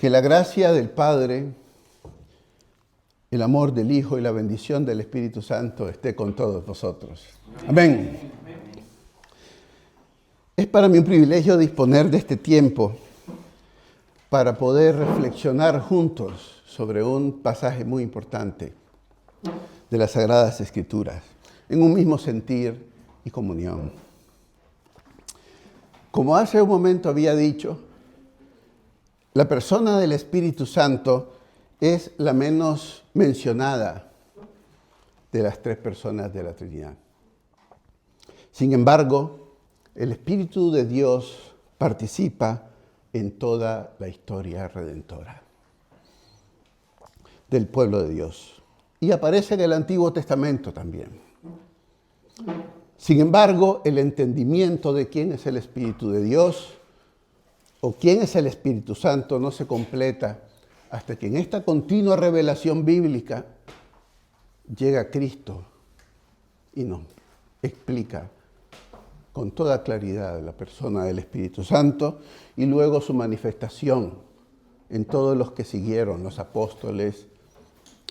Que la gracia del Padre, el amor del Hijo y la bendición del Espíritu Santo esté con todos vosotros. Amén. Es para mí un privilegio disponer de este tiempo para poder reflexionar juntos sobre un pasaje muy importante de las Sagradas Escrituras, en un mismo sentir y comunión. Como hace un momento había dicho, la persona del Espíritu Santo es la menos mencionada de las tres personas de la Trinidad. Sin embargo, el Espíritu de Dios participa en toda la historia redentora del pueblo de Dios. Y aparece en el Antiguo Testamento también. Sin embargo, el entendimiento de quién es el Espíritu de Dios o quién es el Espíritu Santo no se completa hasta que en esta continua revelación bíblica llega Cristo y nos explica con toda claridad la persona del Espíritu Santo y luego su manifestación en todos los que siguieron, los apóstoles,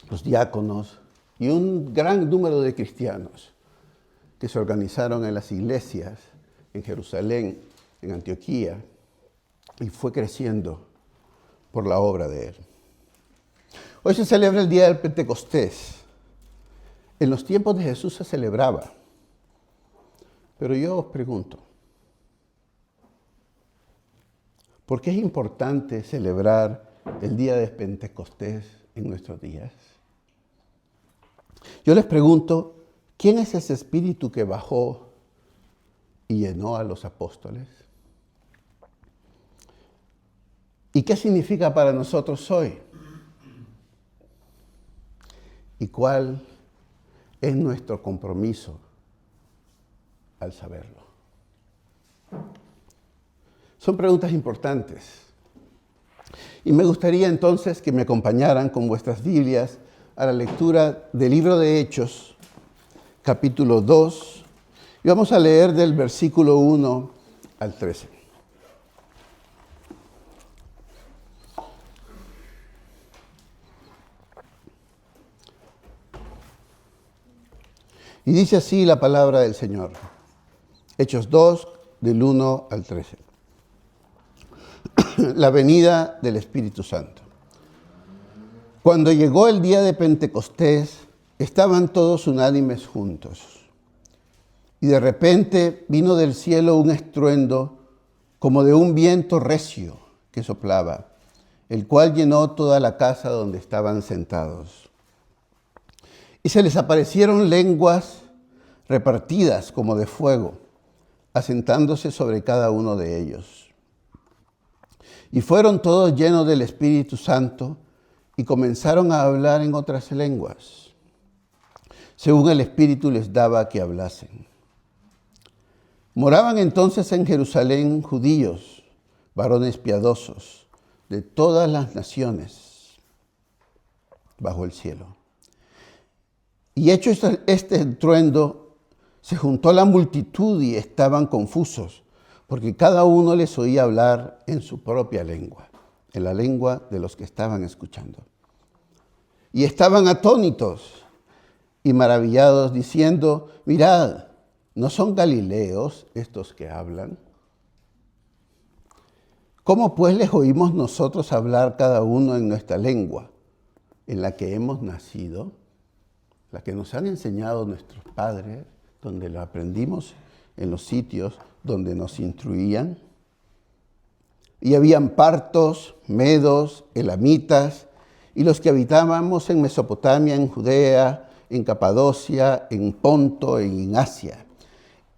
los diáconos y un gran número de cristianos que se organizaron en las iglesias en Jerusalén, en Antioquía, y fue creciendo por la obra de él. Hoy se celebra el día del Pentecostés. En los tiempos de Jesús se celebraba. Pero yo os pregunto, ¿por qué es importante celebrar el día de Pentecostés en nuestros días? Yo les pregunto, ¿quién es ese espíritu que bajó y llenó a los apóstoles? ¿Y qué significa para nosotros hoy? ¿Y cuál es nuestro compromiso al saberlo? Son preguntas importantes. Y me gustaría entonces que me acompañaran con vuestras Biblias a la lectura del libro de Hechos, capítulo 2, y vamos a leer del versículo 1 al 13. Y dice así la palabra del Señor. Hechos 2, del 1 al 13. La venida del Espíritu Santo. Cuando llegó el día de Pentecostés, estaban todos unánimes juntos. Y de repente vino del cielo un estruendo como de un viento recio que soplaba, el cual llenó toda la casa donde estaban sentados. Y se les aparecieron lenguas repartidas como de fuego, asentándose sobre cada uno de ellos. Y fueron todos llenos del Espíritu Santo y comenzaron a hablar en otras lenguas, según el Espíritu les daba que hablasen. Moraban entonces en Jerusalén judíos, varones piadosos, de todas las naciones bajo el cielo. Y hecho este estruendo, se juntó la multitud y estaban confusos, porque cada uno les oía hablar en su propia lengua, en la lengua de los que estaban escuchando. Y estaban atónitos y maravillados, diciendo, mirad, ¿no son galileos estos que hablan? ¿Cómo pues les oímos nosotros hablar cada uno en nuestra lengua, en la que hemos nacido? La que nos han enseñado nuestros padres, donde lo aprendimos en los sitios donde nos instruían. Y habían partos, medos, elamitas, y los que habitábamos en Mesopotamia, en Judea, en Capadocia, en Ponto, en Asia,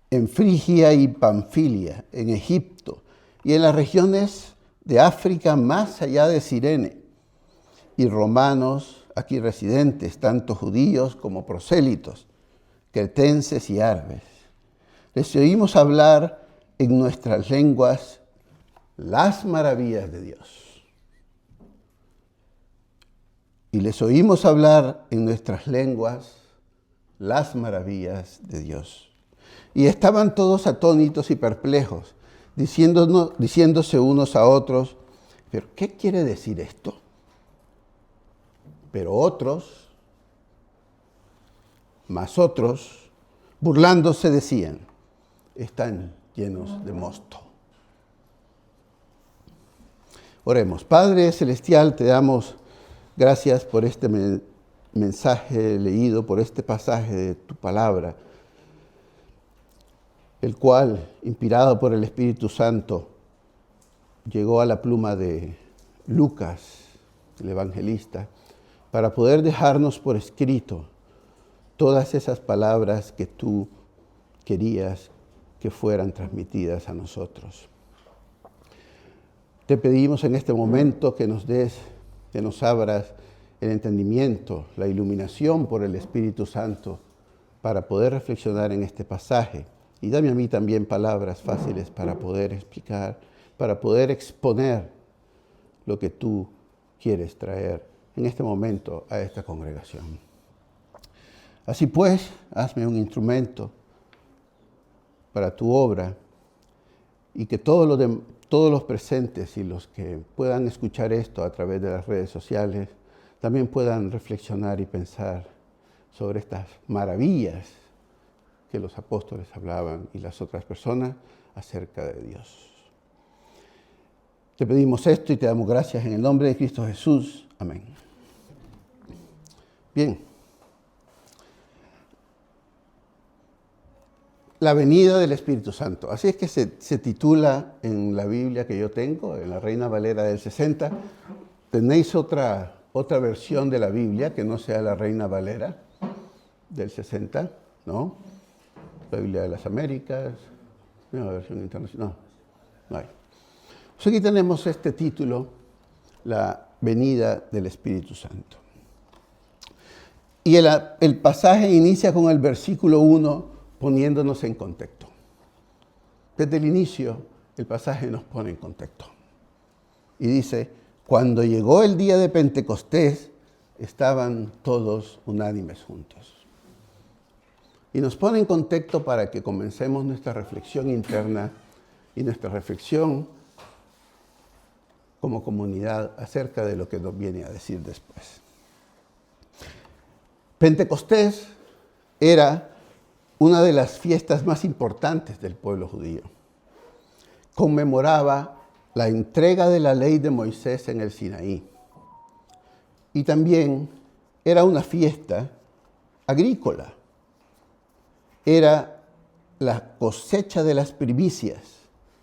en Frigia y Panfilia, en Egipto, y en las regiones de África más allá de Cirene, y romanos aquí residentes, tanto judíos como prosélitos, cretenses y árabes. Les oímos hablar en nuestras lenguas las maravillas de Dios. Y les oímos hablar en nuestras lenguas las maravillas de Dios. Y estaban todos atónitos y perplejos, diciéndose unos a otros, ¿pero qué quiere decir esto? Pero otros, más otros, burlándose decían, están llenos de mosto. Oremos. Padre Celestial, te damos gracias por este mensaje leído, por este pasaje de tu palabra, el cual, inspirado por el Espíritu Santo, llegó a la pluma de Lucas, el evangelista, para poder dejarnos por escrito todas esas palabras que tú querías que fueran transmitidas a nosotros. Te pedimos en este momento que nos abras el entendimiento, la iluminación por el Espíritu Santo para poder reflexionar en este pasaje. Y dame a mí también palabras fáciles para poder explicar, para poder exponer lo que tú quieres traer en este momento a esta congregación. Así pues, hazme un instrumento para tu obra y que todos los presentes y los que puedan escuchar esto a través de las redes sociales también puedan reflexionar y pensar sobre estas maravillas que los apóstoles hablaban y las otras personas acerca de Dios. Te pedimos esto y te damos gracias en el nombre de Cristo Jesús. Amén. Bien. La venida del Espíritu Santo. Así es que se titula en la Biblia que yo tengo, en la Reina Valera del 60. ¿Tenéis otra versión de la Biblia que no sea la Reina Valera del 60? ¿No? La Biblia de las Américas, una versión internacional. No hay. Pues aquí tenemos este título, la venida del Espíritu Santo. Y el pasaje inicia con el versículo 1 poniéndonos en contexto. Desde el inicio, el pasaje nos pone en contexto. Y dice, cuando llegó el día de Pentecostés, estaban todos unánimes juntos. Y nos pone en contexto para que comencemos nuestra reflexión interna y nuestra reflexión como comunidad acerca de lo que nos viene a decir después. Pentecostés era una de las fiestas más importantes del pueblo judío. Conmemoraba la entrega de la ley de Moisés en el Sinaí. Y también era una fiesta agrícola. Era la cosecha de las primicias,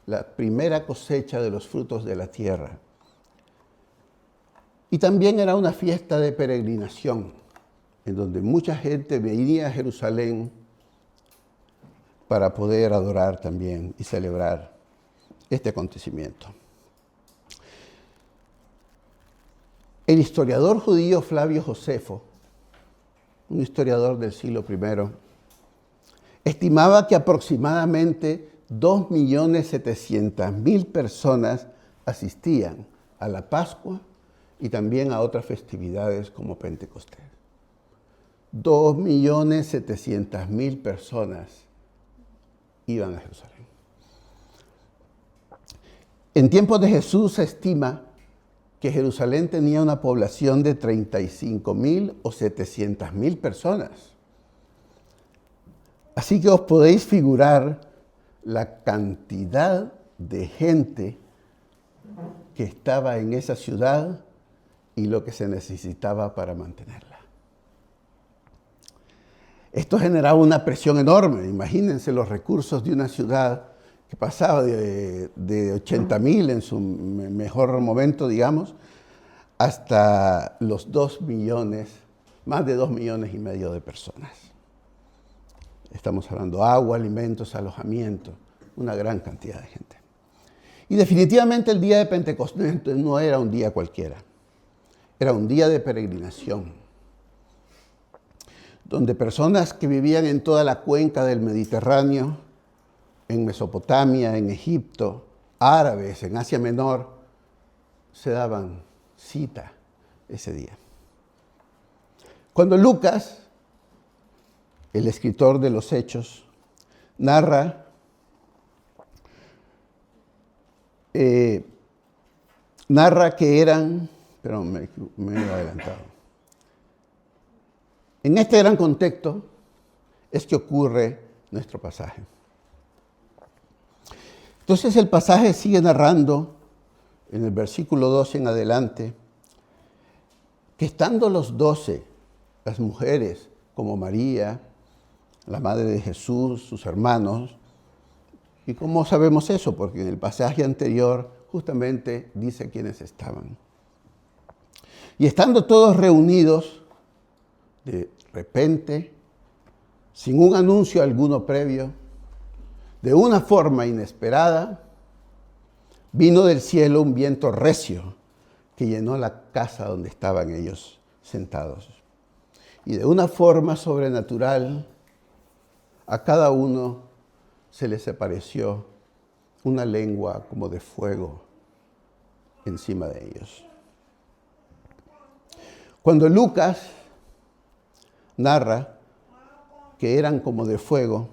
la primera cosecha de los frutos de la tierra. Y también era una fiesta de peregrinación, en donde mucha gente venía a Jerusalén para poder adorar también y celebrar este acontecimiento. El historiador judío Flavio Josefo, un historiador del siglo I, estimaba que aproximadamente 2.700.000 personas asistían a la Pascua y también a otras festividades como Pentecostés. 2.700.000 personas iban a Jerusalén. En tiempos de Jesús se estima que Jerusalén tenía una población de 35.000 o 700.000 personas. Así que os podéis figurar la cantidad de gente que estaba en esa ciudad y lo que se necesitaba para mantenerla. Esto generaba una presión enorme. Imagínense los recursos de una ciudad que pasaba de 80.000 en su mejor momento, digamos, hasta los 2 millones, más de 2,5 millones de personas. Estamos hablando de agua, alimentos, alojamiento, una gran cantidad de gente. Y definitivamente el día de Pentecostés no era un día cualquiera, era un día de peregrinación, donde personas que vivían en toda la cuenca del Mediterráneo, en Mesopotamia, en Egipto, árabes, en Asia Menor, se daban cita ese día. Cuando Lucas, el escritor de los Hechos, narra narra que eran, pero me he adelantado. En este gran contexto es que ocurre nuestro pasaje. Entonces el pasaje sigue narrando en el versículo 12 en adelante que estando los 12, las mujeres como María, la madre de Jesús, sus hermanos, ¿y cómo sabemos eso? Porque en el pasaje anterior justamente dice quiénes estaban. Y estando todos reunidos, de repente, sin un anuncio alguno previo, de una forma inesperada, vino del cielo un viento recio que llenó la casa donde estaban ellos sentados. Y de una forma sobrenatural, a cada uno se les apareció una lengua como de fuego encima de ellos. Cuando Lucas narra que eran como de fuego,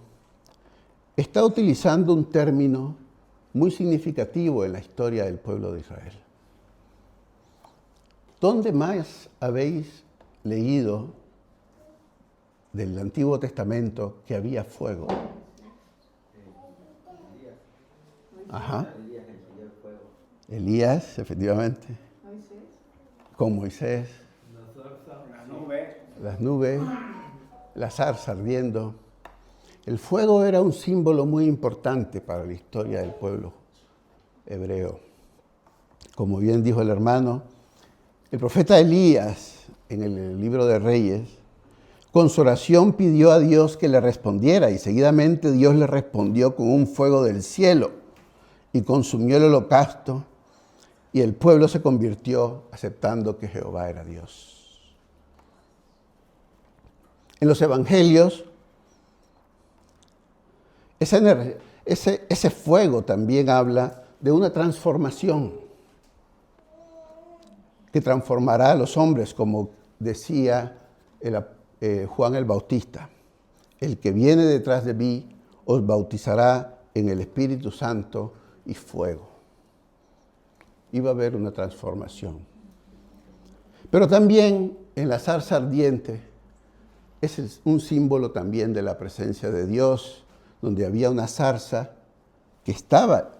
está utilizando un término muy significativo en la historia del pueblo de Israel. ¿Dónde más habéis leído del Antiguo Testamento que había fuego? Ajá. Elías, efectivamente. Con Moisés. Las nubes, la zarza ardiendo. El fuego era un símbolo muy importante para la historia del pueblo hebreo. Como bien dijo el hermano, el profeta Elías, en el libro de Reyes, con su oración pidió a Dios que le respondiera y seguidamente Dios le respondió con un fuego del cielo y consumió el holocausto y el pueblo se convirtió aceptando que Jehová era Dios. En los evangelios, ese fuego también habla de una transformación que transformará a los hombres, como decía Juan el Bautista. El que viene detrás de mí os bautizará en el Espíritu Santo y fuego. Iba a haber una transformación. Pero también en la zarza ardiente es un símbolo también de la presencia de Dios, donde había una zarza que estaba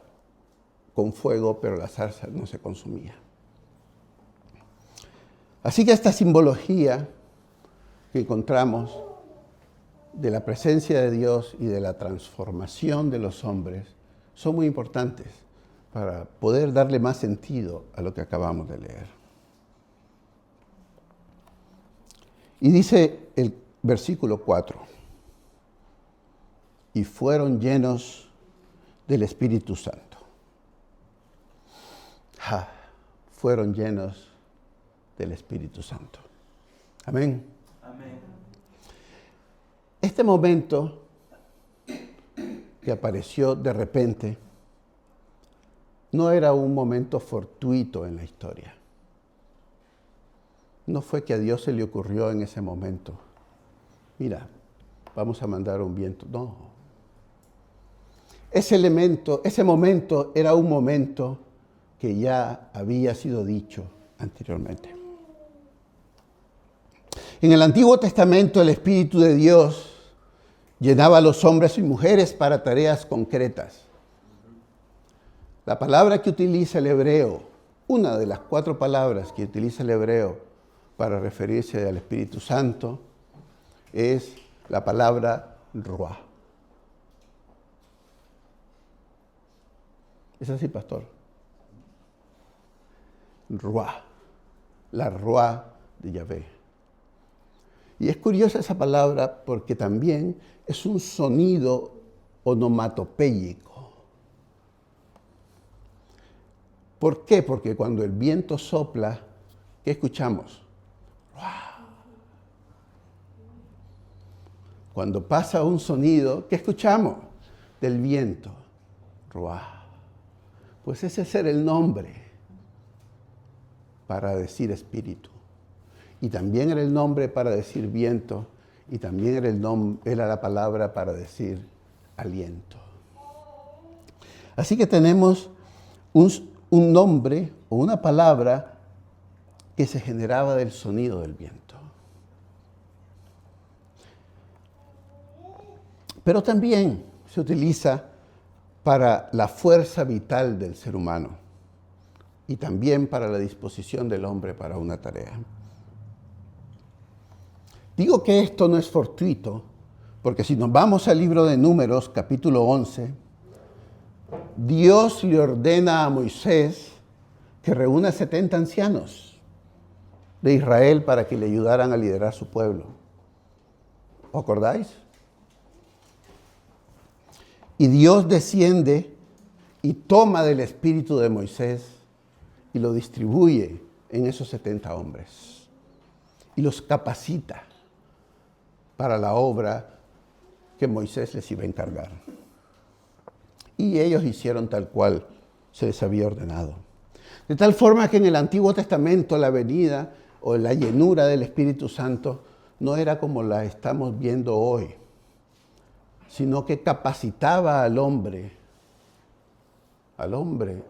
con fuego, pero la zarza no se consumía. Así que esta simbología que encontramos de la presencia de Dios y de la transformación de los hombres son muy importantes para poder darle más sentido a lo que acabamos de leer. Y dice el versículo 4, y fueron llenos del Espíritu Santo. Fueron llenos del Espíritu Santo. Amén. Amén. Este momento que apareció de repente no era un momento fortuito en la historia. No fue que a Dios se le ocurrió en ese momento: mira, vamos a mandar un viento. No. Ese momento era un momento que ya había sido dicho anteriormente. En el Antiguo Testamento, el Espíritu de Dios llenaba a los hombres y mujeres para tareas concretas. La palabra que utiliza el hebreo, una de las 4 palabras que utiliza el hebreo para referirse al Espíritu Santo, es la palabra ruah. ¿Es así, pastor? Ruah, la ruah de Yahvé. Y es curiosa esa palabra porque también es un sonido onomatopéyico. ¿Por qué? Porque cuando el viento sopla, ¿qué escuchamos? ¡Ruah! Cuando pasa un sonido, ¿qué escuchamos? Del viento. ¡Ruah! Pues ese era el nombre para decir espíritu. Y también era el nombre para decir viento, y también era la palabra para decir aliento. Así que tenemos un nombre o una palabra que se generaba del sonido del viento. Pero también se utiliza para la fuerza vital del ser humano y también para la disposición del hombre para una tarea. Digo que esto no es fortuito, porque si nos vamos al libro de Números, capítulo 11, Dios le ordena a Moisés que reúna 70 ancianos de Israel para que le ayudaran a liderar su pueblo. ¿Os acordáis? Y Dios desciende y toma del espíritu de Moisés y lo distribuye en esos 70 hombres. Y los capacita para la obra que Moisés les iba a encargar. Y ellos hicieron tal cual se les había ordenado. De tal forma que en el Antiguo Testamento la venida o la llenura del Espíritu Santo no era como la estamos viendo hoy, sino que capacitaba al hombre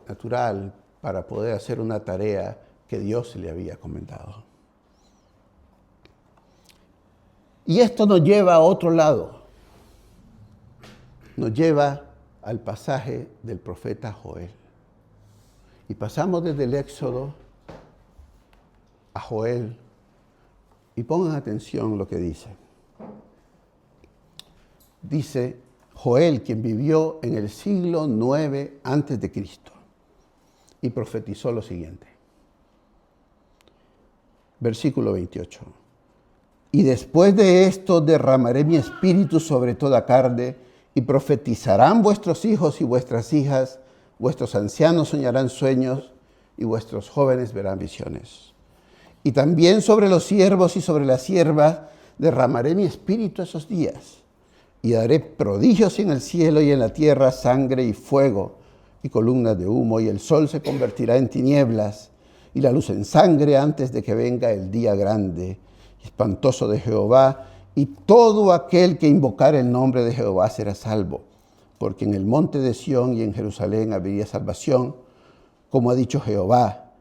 natural para poder hacer una tarea que Dios le había encomendado. Y esto nos lleva a otro lado. Nos lleva al pasaje del profeta Joel. Y pasamos desde el Éxodo a Joel. Y pongan atención lo que dice. Dice Joel, quien vivió en el siglo 9 antes de Cristo, y profetizó lo siguiente. Versículo 28. Y después de esto derramaré mi espíritu sobre toda carne, y profetizarán vuestros hijos y vuestras hijas, vuestros ancianos soñarán sueños, y vuestros jóvenes verán visiones. Y también sobre los siervos y sobre las siervas derramaré mi espíritu esos días, y daré prodigios en el cielo y en la tierra, sangre y fuego, y columnas de humo, y el sol se convertirá en tinieblas, y la luz en sangre antes de que venga el día grande y espantoso de Jehová, y todo aquel que invocare el nombre de Jehová será salvo, porque en el monte de Sión y en Jerusalén habría salvación, como ha dicho Jehová,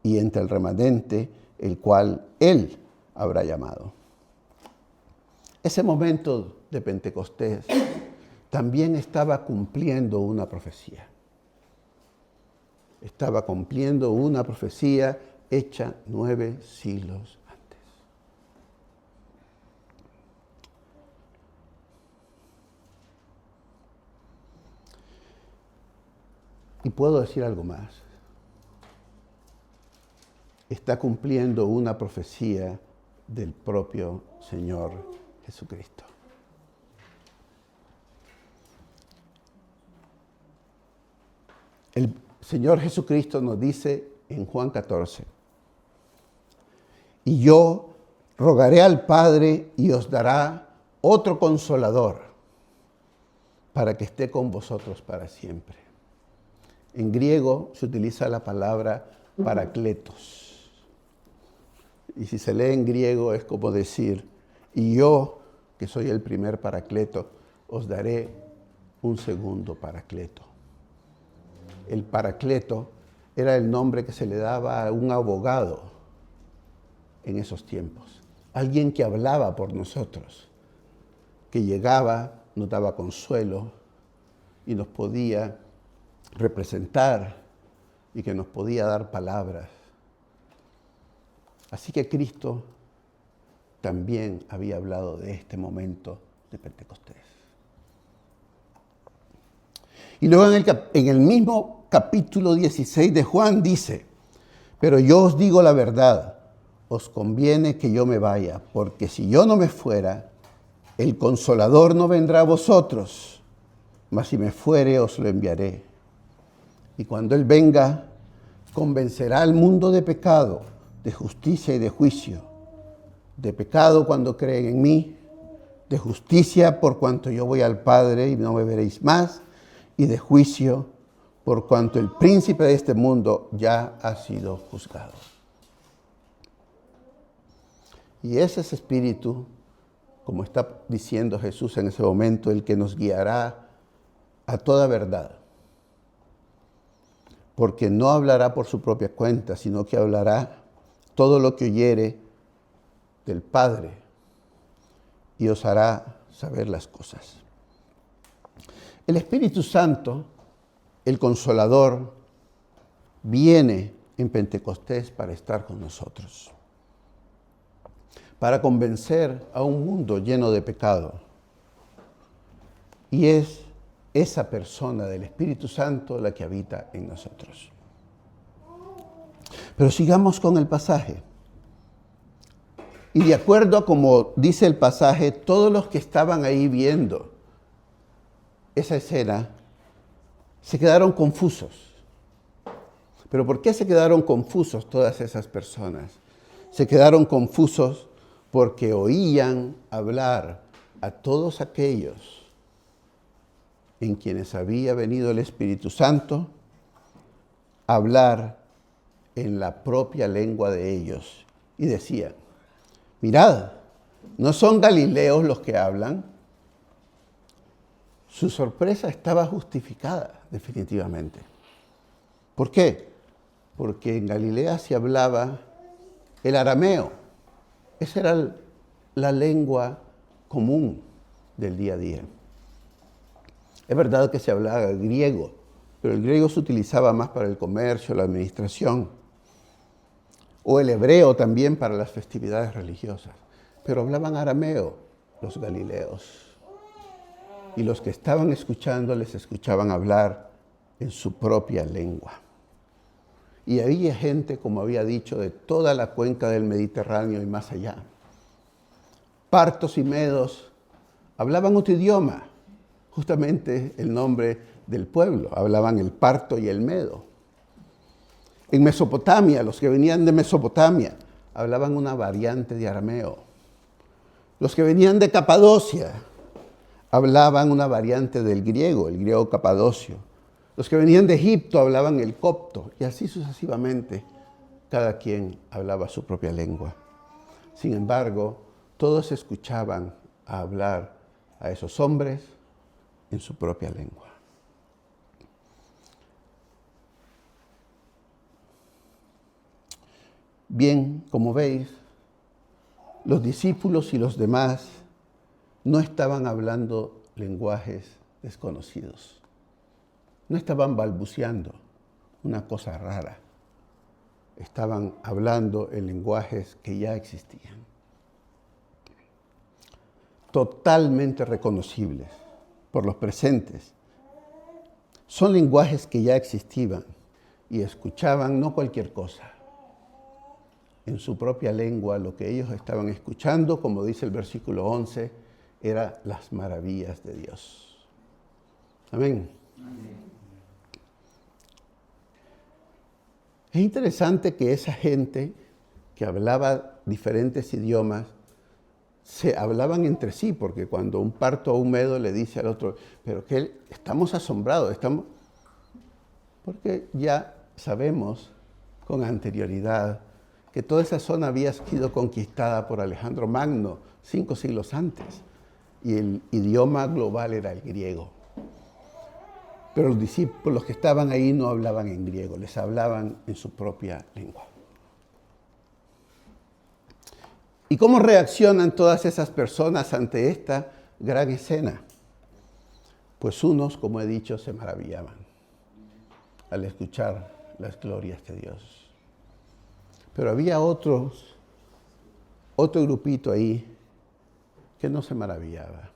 y entre el remanente, el cual él habrá llamado. Ese momento de Pentecostés también estaba cumpliendo una profecía. Estaba cumpliendo una profecía hecha 9 siglos antes. Y puedo decir algo más. Está cumpliendo una profecía del propio Señor Jesucristo. El Señor Jesucristo nos dice en Juan 14, y yo rogaré al Padre y os dará otro consolador para que esté con vosotros para siempre. En griego se utiliza la palabra parakletos. Y si se lee en griego es como decir, y yo, que soy el primer paracleto, os daré un segundo paracleto. El paracleto era el nombre que se le daba a un abogado en esos tiempos. Alguien que hablaba por nosotros, que llegaba, nos daba consuelo y nos podía representar y que nos podía dar palabras. Así que Cristo también había hablado de este momento de Pentecostés. Y luego en el mismo capítulo 16 de Juan dice, pero yo os digo la verdad, os conviene que yo me vaya, porque si yo no me fuera, el Consolador no vendrá a vosotros, mas si me fuere os lo enviaré. Y cuando Él venga, convencerá al mundo de pecado, de justicia y de juicio. De pecado cuando creen en mí, de justicia por cuanto yo voy al Padre y no me veréis más, y de juicio por cuanto el príncipe de este mundo ya ha sido juzgado. Y ese es espíritu, como está diciendo Jesús en ese momento, el que nos guiará a toda verdad. porque no hablará por su propia cuenta, sino que hablará todo lo que oyere del Padre y os hará saber las cosas. El Espíritu Santo, el Consolador, viene en Pentecostés para estar con nosotros, para convencer a un mundo lleno de pecado. Y es esa persona del Espíritu Santo la que habita en nosotros. Pero sigamos con el pasaje. Y de acuerdo a como dice el pasaje, todos los que estaban ahí viendo esa escena se quedaron confusos. ¿Pero por qué se quedaron confusos todas esas personas? Se quedaron confusos porque oían hablar a todos aquellos en quienes había venido el Espíritu Santo, hablar en la propia lengua de ellos. Y decían, mirad, ¿no son galileos los que hablan? Su sorpresa estaba justificada, definitivamente. ¿Por qué? Porque en Galilea se hablaba el arameo. Esa era la lengua común del día a día. Es verdad que se hablaba griego, pero el griego se utilizaba más para el comercio, la administración, o el hebreo también para las festividades religiosas. Pero hablaban arameo los galileos. Y los que estaban escuchando les escuchaban hablar en su propia lengua. Y había gente, como había dicho, de toda la cuenca del Mediterráneo y más allá. Partos y medos hablaban otro idioma, justamente el nombre del pueblo. Hablaban el parto y el medo. En Mesopotamia, los que venían de Mesopotamia, hablaban una variante de arameo. Los que venían de Capadocia hablaban una variante del griego, el griego capadocio. Los que venían de Egipto hablaban el copto, y así sucesivamente, cada quien hablaba su propia lengua. Sin embargo, todos escuchaban hablar a esos hombres en su propia lengua. Bien, como veis, los discípulos y los demás no estaban hablando lenguajes desconocidos. No estaban balbuceando una cosa rara. Estaban hablando en lenguajes que ya existían. Totalmente reconocibles por los presentes. Son lenguajes que ya existían y escuchaban no cualquier cosa. En su propia lengua, lo que ellos estaban escuchando, como dice el versículo 11, era las maravillas de Dios. Amén. Es interesante que esa gente que hablaba diferentes idiomas se hablaban entre sí, porque cuando un parto o un medo le dice al otro, pero que estamos asombrados, porque ya sabemos con anterioridad que toda esa zona había sido conquistada por Alejandro Magno 5 siglos antes, y el idioma global era el griego. Pero los discípulos que estaban ahí no hablaban en griego, les hablaban en su propia lengua. ¿Y cómo reaccionan todas esas personas ante esta gran escena? Pues unos, como he dicho, se maravillaban al escuchar las glorias de Dios. Pero había otro grupito ahí que no se maravillaba,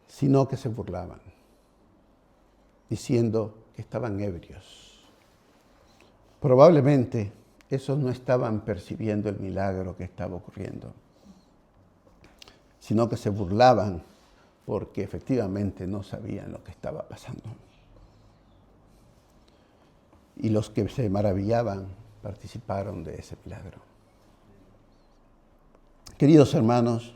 sino que se burlaban, diciendo que estaban ebrios. Probablemente esos no estaban percibiendo el milagro que estaba ocurriendo, sino que se burlaban porque efectivamente no sabían lo que estaba pasando. Y los que se maravillaban participaron de ese milagro. Queridos hermanos,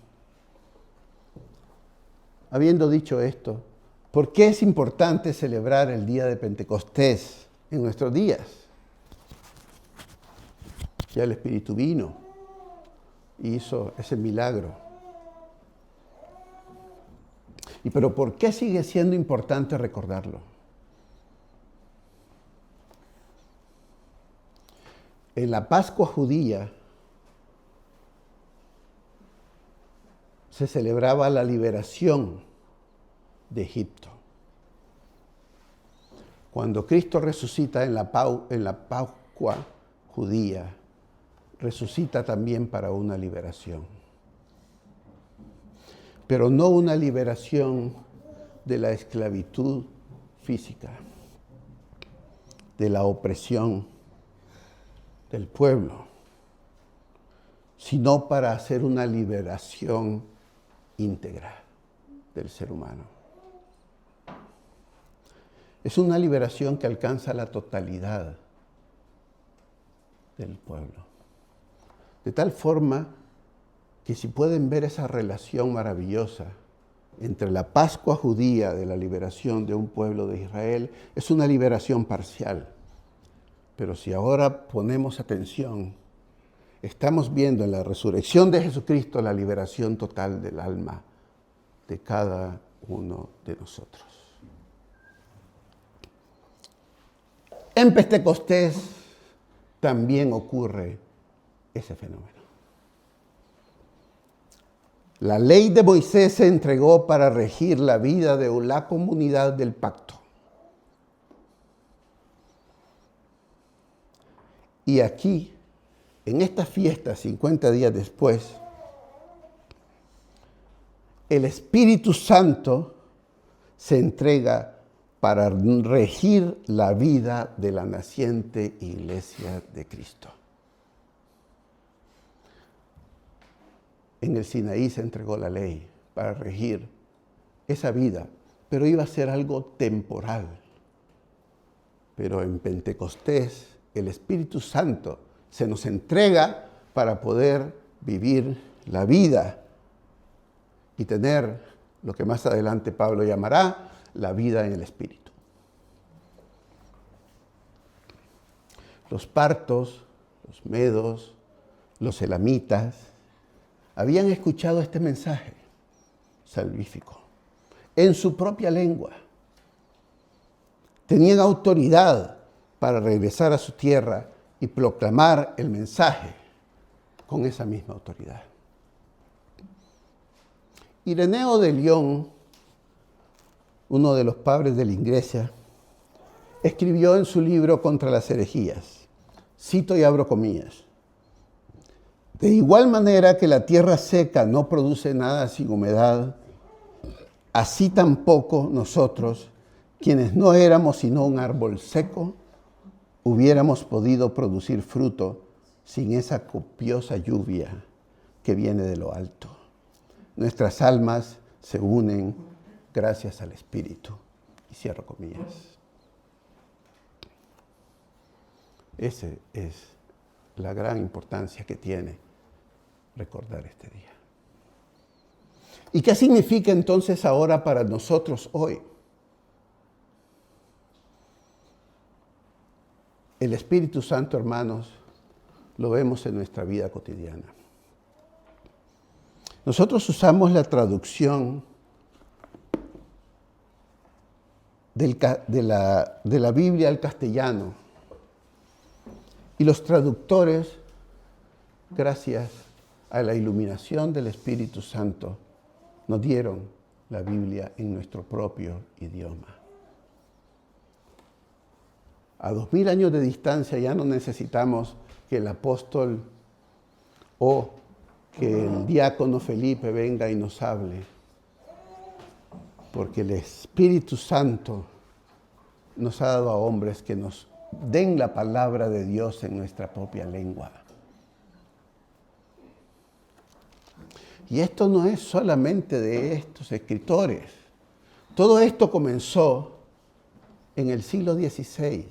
habiendo dicho esto, ¿por qué es importante celebrar el día de Pentecostés en nuestros días? Ya el Espíritu vino y hizo ese milagro. Pero ¿por qué sigue siendo importante recordarlo? En la Pascua judía se celebraba la liberación de Egipto. Cuando Cristo resucita en la Pascua judía, resucita también para una liberación. Pero no una liberación de la esclavitud física, de la opresión del pueblo, sino para hacer una liberación íntegra del ser humano. Es una liberación que alcanza la totalidad del pueblo. De tal forma que si pueden ver esa relación maravillosa entre la Pascua judía de la liberación de un pueblo de Israel, es una liberación parcial. Pero si ahora ponemos atención, estamos viendo en la resurrección de Jesucristo la liberación total del alma de cada uno de nosotros. En Pentecostés también ocurre ese fenómeno. La ley de Moisés se entregó para regir la vida de la comunidad del pacto. Y aquí, en esta fiesta, 50 días después, el Espíritu Santo se entrega para regir la vida de la naciente Iglesia de Cristo. En el Sinaí se entregó la ley para regir esa vida, pero iba a ser algo temporal. Pero en Pentecostés, el Espíritu Santo se nos entrega para poder vivir la vida y tener lo que más adelante Pablo llamará la vida en el Espíritu. Los partos, los medos, los elamitas, habían escuchado este mensaje salvífico en su propia lengua. Tenían autoridad para regresar a su tierra y proclamar el mensaje con esa misma autoridad. Ireneo de León, uno de los padres de la Iglesia, escribió en su libro Contra las herejías, cito y abro comillas: de igual manera que la tierra seca no produce nada sin humedad, así tampoco nosotros, quienes no éramos sino un árbol seco, hubiéramos podido producir fruto sin esa copiosa lluvia que viene de lo alto. Nuestras almas se unen gracias al Espíritu. Y cierro comillas. Esa es la gran importancia que tiene recordar este día. ¿Y qué significa entonces ahora para nosotros hoy? El Espíritu Santo, hermanos, lo vemos en nuestra vida cotidiana. Nosotros usamos la traducción de la Biblia al castellano. Y los traductores, gracias a la iluminación del Espíritu Santo, nos dieron la Biblia en nuestro propio idioma. A 2000 años de distancia ya no necesitamos que el apóstol o que el diácono Felipe venga y nos hable, porque el Espíritu Santo nos ha dado a hombres que nos den la palabra de Dios en nuestra propia lengua. Y esto no es solamente de estos escritores. Todo esto comenzó en el siglo XVI.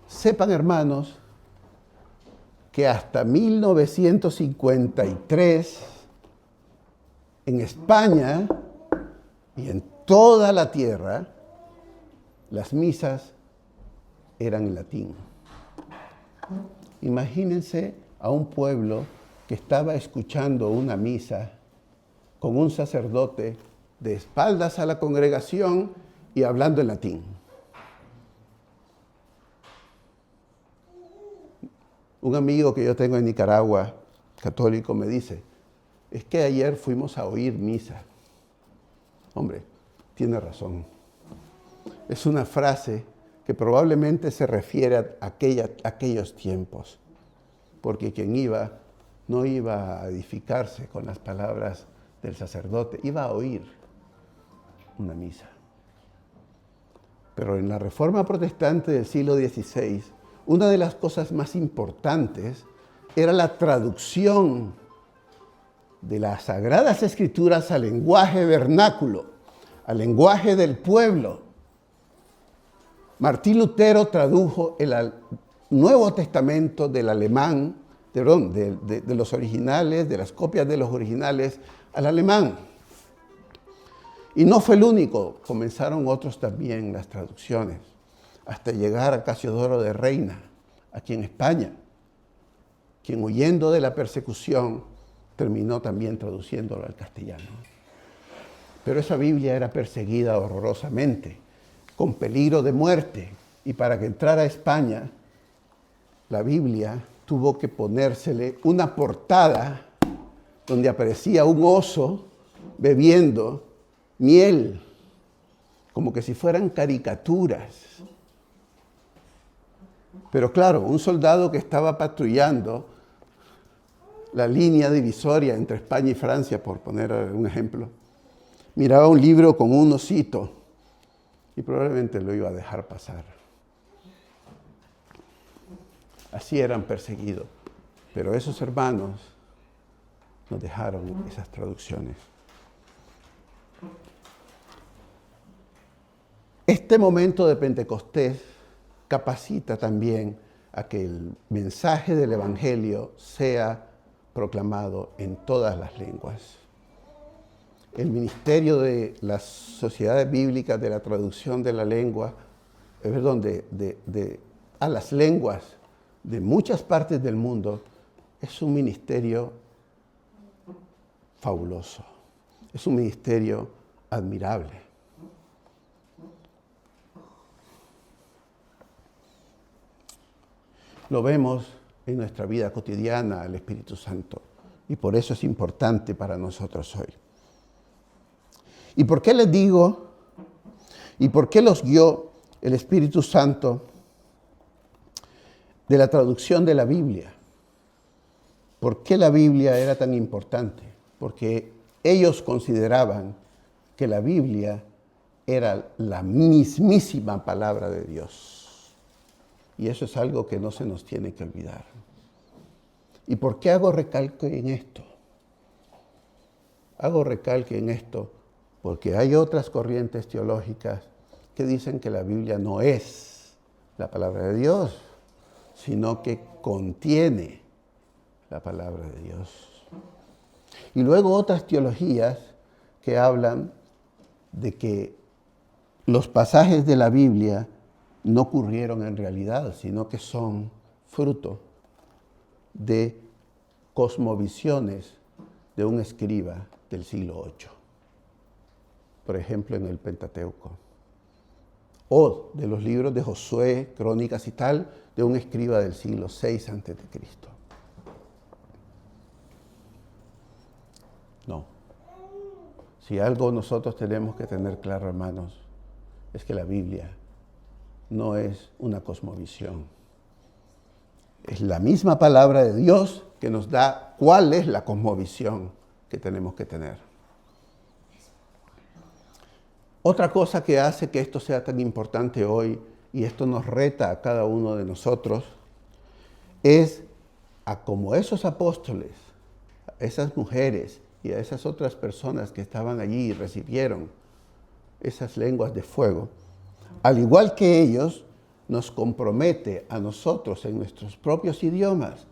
Sepan, hermanos, que hasta 1953, en España y en toda la tierra, las misas eran en latín. Imagínense a un pueblo que estaba escuchando una misa con un sacerdote de espaldas a la congregación y hablando en latín. Un amigo que yo tengo en Nicaragua, católico, me dice, es que ayer fuimos a oír misa. Hombre, tiene razón. Es una frase que probablemente se refiere a aquellos tiempos, porque quien iba no iba a edificarse con las palabras del sacerdote, iba a oír una misa. Pero en la Reforma Protestante del siglo XVI, una de las cosas más importantes era la traducción de las Sagradas Escrituras al lenguaje vernáculo, al lenguaje del pueblo. Martín Lutero tradujo el Nuevo Testamento del alemán, de los originales, de las copias de los originales, al alemán. Y no fue el único, comenzaron otros también las traducciones, hasta llegar a Casiodoro de Reina, aquí en España, quien huyendo de la persecución terminó también traduciéndolo al castellano. Pero esa Biblia era perseguida horrorosamente, con peligro de muerte, y para que entrara a España, la Biblia tuvo que ponérsele una portada donde aparecía un oso bebiendo miel, como que si fueran caricaturas. Pero claro, un soldado que estaba patrullando la línea divisoria entre España y Francia, por poner un ejemplo, miraba un libro con un osito y probablemente lo iba a dejar pasar. Así eran perseguidos. Pero esos hermanos nos dejaron esas traducciones. Este momento de Pentecostés capacita también a que el mensaje del Evangelio sea proclamado en todas las lenguas. El ministerio de las sociedades bíblicas de la traducción de la lengua, a las lenguas de muchas partes del mundo, es un ministerio fabuloso, es un ministerio admirable. Lo vemos en nuestra vida cotidiana, el Espíritu Santo, y por eso es importante para nosotros hoy. ¿Y por qué les digo? ¿Y por qué los guió el Espíritu Santo de la traducción de la Biblia? ¿Por qué la Biblia era tan importante? Porque ellos consideraban que la Biblia era la mismísima palabra de Dios. Y eso es algo que no se nos tiene que olvidar. ¿Y por qué hago recalque en esto? Hago recalque en esto porque hay otras corrientes teológicas que dicen que la Biblia no es la palabra de Dios, sino que contiene la palabra de Dios. Y luego otras teologías que hablan de que los pasajes de la Biblia no ocurrieron en realidad, sino que son fruto de cosmovisiones de un escriba del siglo VIII. Por ejemplo, en el Pentateuco. O de los libros de Josué, Crónicas y tal, de un escriba del siglo VI a.C. No. Si algo nosotros tenemos que tener claro, hermanos, es que la Biblia no es una cosmovisión. Es la misma palabra de Dios que nos da cuál es la cosmovisión que tenemos que tener. Otra cosa que hace que esto sea tan importante hoy, y esto nos reta a cada uno de nosotros, es a como esos apóstoles, a esas mujeres y a esas otras personas que estaban allí y recibieron esas lenguas de fuego, al igual que ellos, nos compromete a nosotros en nuestros propios idiomas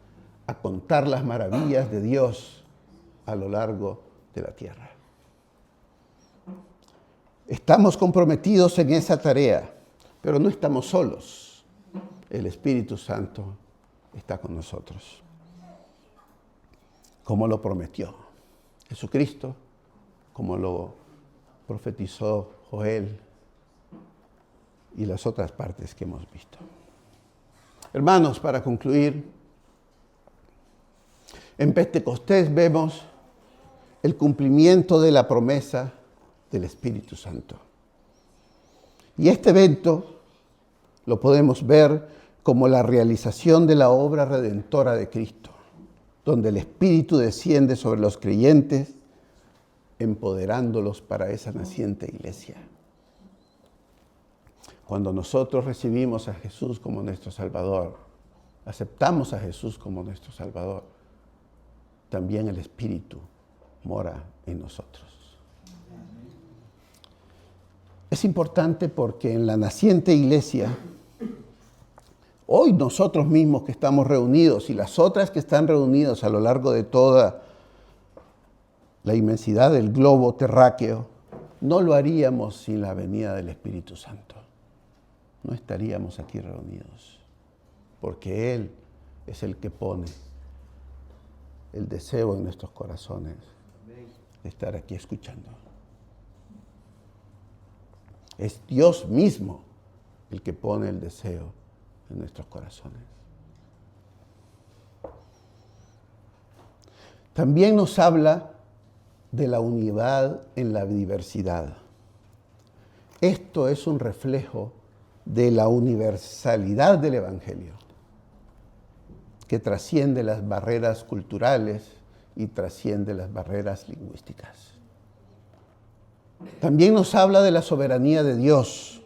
a contar las maravillas de Dios a lo largo de la tierra. Estamos comprometidos en esa tarea, pero no estamos solos. El Espíritu Santo está con nosotros, como lo prometió Jesucristo, como lo profetizó Joel y las otras partes que hemos visto. Hermanos, para concluir, En Pentecostés vemos el cumplimiento de la promesa del Espíritu Santo. Y este evento lo podemos ver como la realización de la obra redentora de Cristo, donde el Espíritu desciende sobre los creyentes, empoderándolos para esa naciente iglesia. Cuando nosotros recibimos a Jesús como nuestro Salvador, aceptamos a Jesús como nuestro Salvador, también el Espíritu mora en nosotros. Es importante porque en la naciente iglesia, hoy nosotros mismos que estamos reunidos y las otras que están reunidas a lo largo de toda la inmensidad del globo terráqueo, no lo haríamos sin la venida del Espíritu Santo. No estaríamos aquí reunidos, porque Él es el que pone el deseo en nuestros corazones de estar aquí escuchando. Es Dios mismo el que pone el deseo en nuestros corazones. También nos habla de la unidad en la diversidad. Esto es un reflejo de la universalidad del Evangelio, que trasciende las barreras culturales y trasciende las barreras lingüísticas. También nos habla de la soberanía de Dios.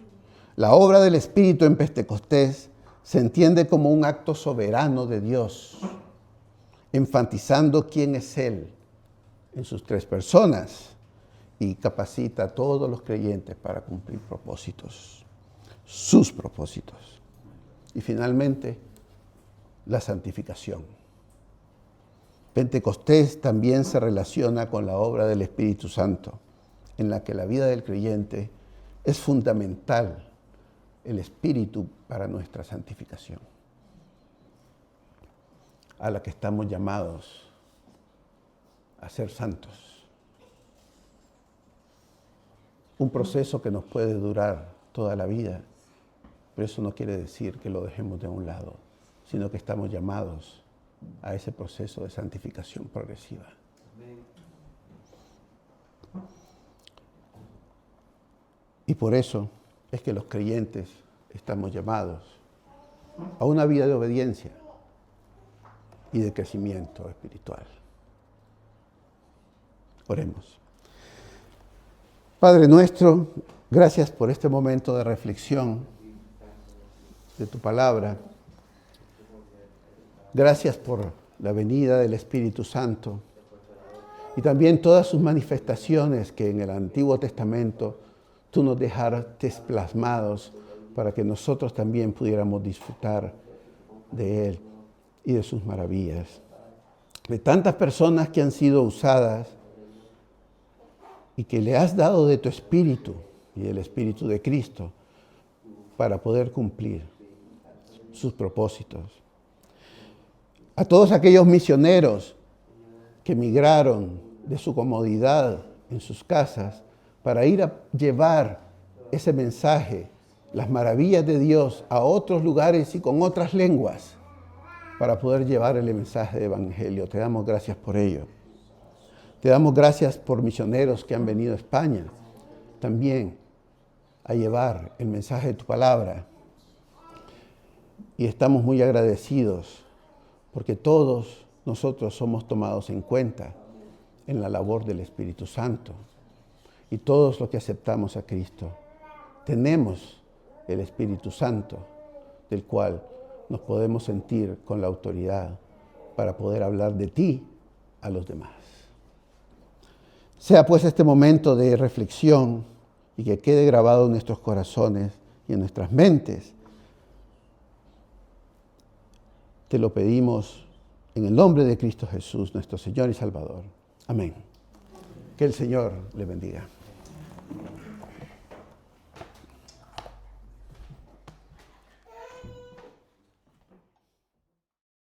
La obra del Espíritu en Pentecostés se entiende como un acto soberano de Dios, enfatizando quién es Él en sus tres personas y capacita a todos los creyentes para cumplir propósitos, sus propósitos. Y finalmente, la santificación. Pentecostés también se relaciona con la obra del Espíritu Santo, en la que la vida del creyente es fundamental, el Espíritu para nuestra santificación, a la que estamos llamados a ser santos. Un proceso que nos puede durar toda la vida, pero eso no quiere decir que lo dejemos de un lado, sino que estamos llamados a ese proceso de santificación progresiva. Y por eso es que los creyentes estamos llamados a una vida de obediencia y de crecimiento espiritual. Oremos. Padre nuestro, gracias por este momento de reflexión de tu palabra. Gracias por la venida del Espíritu Santo y también todas sus manifestaciones que en el Antiguo Testamento tú nos dejaste plasmados para que nosotros también pudiéramos disfrutar de Él y de sus maravillas. De tantas personas que han sido usadas y que le has dado de tu Espíritu y del Espíritu de Cristo para poder cumplir sus propósitos. A todos aquellos misioneros que emigraron de su comodidad en sus casas para ir a llevar ese mensaje, las maravillas de Dios, a otros lugares y con otras lenguas, para poder llevar el mensaje de Evangelio. Te damos gracias por ello. Te damos gracias por misioneros que han venido a España también a llevar el mensaje de tu palabra. Y estamos muy agradecidos porque todos nosotros somos tomados en cuenta en la labor del Espíritu Santo. Y todos los que aceptamos a Cristo tenemos el Espíritu Santo, del cual nos podemos sentir con la autoridad para poder hablar de ti a los demás. Sea pues este momento de reflexión y que quede grabado en nuestros corazones y en nuestras mentes. Te lo pedimos en el nombre de Cristo Jesús, nuestro Señor y Salvador. Amén. Que el Señor le bendiga.